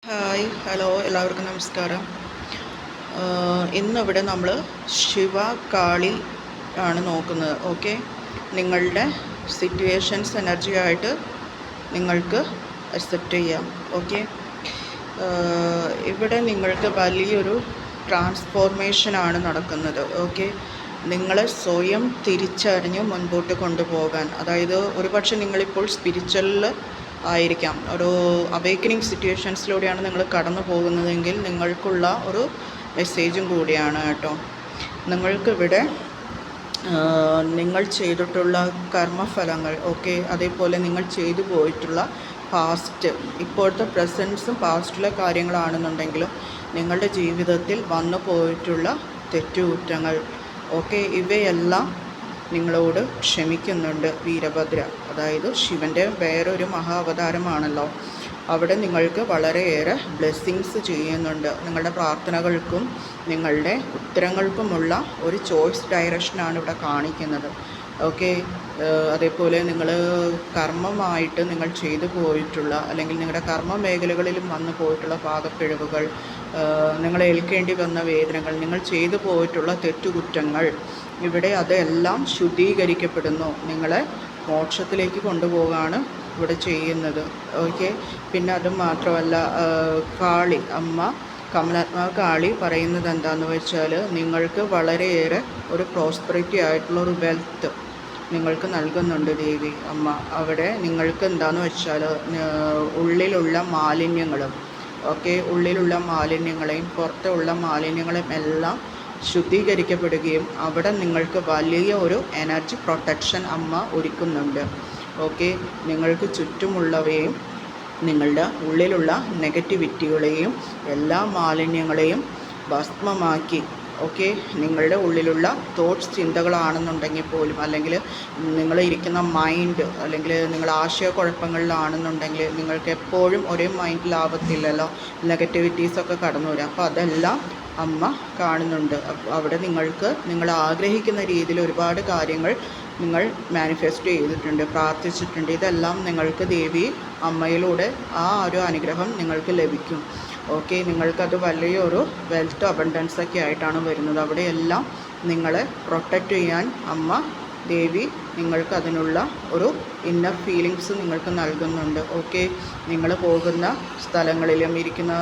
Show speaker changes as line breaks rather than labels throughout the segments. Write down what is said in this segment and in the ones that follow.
Hi hello എല്ലാവർക്കും നമസ്കാരം. ഇന്നിവിടെ നമ്മൾ ശിവകാളി ആണ് നോക്കുന്നത്. ഓക്കെ, നിങ്ങളുടെ സിറ്റുവേഷൻസ് എനർജിയായിട്ട് നിങ്ങൾക്ക് അക്സെപ്റ്റ് ചെയ്യാം. ഓക്കെ, ഇവിടെ നിങ്ങൾക്ക് വലിയൊരു ട്രാൻസ്ഫോർമേഷനാണ് നടക്കുന്നത്. ഓക്കെ, നിങ്ങളെ സ്വയം തിരിച്ചറിഞ്ഞ് മുൻപോട്ട് കൊണ്ടുപോകാൻ, അതായത് ഒരുപക്ഷെ നിങ്ങളിപ്പോൾ സ്പിരിച്വലിൽ ആയിരിക്കാം, ഒരു അവേക്കനിങ് സിറ്റുവേഷൻസിലൂടെയാണ് നിങ്ങൾ കടന്നു പോകുന്നതെങ്കിൽ നിങ്ങൾക്കുള്ള ഒരു മെസ്സേജും കൂടിയാണ് കേട്ടോ. നിങ്ങൾക്കിവിടെ നിങ്ങൾ ചെയ്തിട്ടുള്ള കർമ്മഫലങ്ങൾ, ഓക്കെ, അതേപോലെ നിങ്ങൾ ചെയ്തു പോയിട്ടുള്ള പാസ്റ്റ്, ഇപ്പോഴത്തെ പ്രസൻസും പാസ്റ്റിലെ കാര്യങ്ങളാണെന്നുണ്ടെങ്കിലും നിങ്ങളുടെ ജീവിതത്തിൽ വന്നു പോയിട്ടുള്ള തെറ്റുകുറ്റങ്ങൾ, ഓക്കെ, ഇവയെല്ലാം നിങ്ങളോട് ക്ഷമിക്കുന്നുണ്ട് വീരഭദ്ര. അതായത് ശിവൻ്റെ വേറൊരു മഹാ അവതാരമാണല്ലോ. അവിടെ നിങ്ങൾക്ക് വളരെയേറെ ബ്ലെസ്സിങ്സ് ചെയ്യുന്നുണ്ട്. നിങ്ങളുടെ പ്രാർത്ഥനകൾക്കും നിങ്ങളുടെ ഉത്തരങ്ങൾക്കുമുള്ള ഒരു ചോയ്സ് ഡയറക്ഷനാണ് ഇവിടെ കാണിക്കുന്നത്. ഓക്കെ, അതേപോലെ നിങ്ങൾ കർമ്മമായിട്ട് നിങ്ങൾ ചെയ്തു പോയിട്ടുള്ള, അല്ലെങ്കിൽ നിങ്ങളുടെ കർമ്മ മേഖലകളിലും വന്നു പോയിട്ടുള്ള പാകപ്പിഴവുകൾ, നിങ്ങൾ ഏൽക്കേണ്ടി വന്ന വേദനകൾ, നിങ്ങൾ ചെയ്തു പോയിട്ടുള്ള തെറ്റുകുറ്റങ്ങൾ, ഇവിടെ അതെല്ലാം ശുദ്ധീകരിക്കപ്പെടുന്നു. നിങ്ങളെ മോക്ഷത്തിലേക്ക് കൊണ്ടുപോകാണ് ഇവിടെ ചെയ്യുന്നത്. ഓക്കെ, പിന്നെ അത് മാത്രമല്ല, കാളി അമ്മ, കമലാത്മാവ് കാളി പറയുന്നത് എന്താണെന്ന് വെച്ചാൽ നിങ്ങൾക്ക് വളരെയേറെ ഒരു പ്രോസ്പെറിറ്റി ആയിട്ടുള്ള ഒരു വെൽത്ത് നിങ്ങൾക്ക് നൽകുന്നുണ്ട് ദേവി അമ്മ. അവിടെ നിങ്ങൾക്ക് എന്താണെന്ന് വെച്ചാൽ ഉള്ളിലുള്ള മാലിന്യങ്ങളും, ഓക്കെ, ഉള്ളിലുള്ള മാലിന്യങ്ങളെയും പുറത്തുള്ള മാലിന്യങ്ങളെയും എല്ലാം ശുദ്ധീകരിക്കപ്പെടുകയും അവിടെ നിങ്ങൾക്ക് വലിയ ഒരു എനർജി പ്രൊട്ടക്ഷൻ അമ്മ ഒരുക്കുന്നുണ്ട്. ഓക്കെ, നിങ്ങൾക്ക് ചുറ്റുമുള്ളവയും നിങ്ങളുടെ ഉള്ളിലുള്ള നെഗറ്റിവിറ്റികളെയും എല്ലാ മാലിന്യങ്ങളെയും ഭസ്മമാക്കി, ഓക്കെ, നിങ്ങളുടെ ഉള്ളിലുള്ള തോട്ട്സ് ചിന്തകളാണെന്നുണ്ടെങ്കിൽ പോലും, അല്ലെങ്കിൽ നിങ്ങൾ ഇരിക്കുന്ന മൈൻഡ്, അല്ലെങ്കിൽ നിങ്ങൾ ആശയക്കുഴപ്പങ്ങളിലാണെന്നുണ്ടെങ്കിൽ നിങ്ങൾക്ക് എപ്പോഴും ഒരേ മൈൻഡിലാവത്തില്ലല്ലോ, നെഗറ്റിവിറ്റീസൊക്കെ കടന്നു വരും. അപ്പോൾ അതെല്ലാം അമ്മ കാണുന്നുണ്ട്. അവിടെ നിങ്ങൾക്ക് നിങ്ങൾ ആഗ്രഹിക്കുന്ന രീതിയിൽ ഒരുപാട് കാര്യങ്ങൾ നിങ്ങൾ മാനിഫെസ്റ്റ് ചെയ്തിട്ടുണ്ട്, പ്രാർത്ഥിച്ചിട്ടുണ്ട്. ഇതെല്ലാം നിങ്ങൾക്ക് ദേവി അമ്മയിലൂടെ ആ ഒരു അനുഗ്രഹം നിങ്ങൾക്ക് ലഭിക്കും. ഓക്കെ, നിങ്ങൾക്കത് വലിയൊരു വെൽത്ത് അബണ്ടൻസൊക്കെ ആയിട്ടാണ് വരുന്നത്. അവിടെയെല്ലാം നിങ്ങളെ പ്രൊട്ടക്റ്റ് ചെയ്യാൻ അമ്മ ദേവി നിങ്ങൾക്ക് അതിനുള്ള ഒരു ഇന്നർ ഫീലിങ്സ് നിങ്ങൾക്ക് നൽകുന്നുണ്ട്. ഓക്കെ, നിങ്ങൾ പോകുന്ന സ്ഥലങ്ങളിലും ഇരിക്കുന്ന,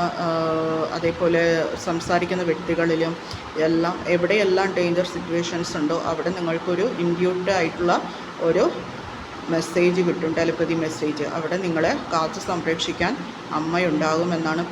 അതേപോലെ സംസാരിക്കുന്ന വ്യക്തികളിലും എല്ലാം, എവിടെയെല്ലാം ഡേഞ്ചർ സിറ്റുവേഷൻസ് ഉണ്ടോ അവിടെ നിങ്ങൾക്കൊരു ഇൻഡ്യൂട്ടഡ് ആയിട്ടുള്ള ഒരു മെസ്സേജ് കിട്ടും, ടെലിപ്പതി മെസ്സേജ്. അവിടെ നിങ്ങളെ കാത്തു സംരക്ഷിക്കാൻ അമ്മയുണ്ടാകുമെന്നാണ്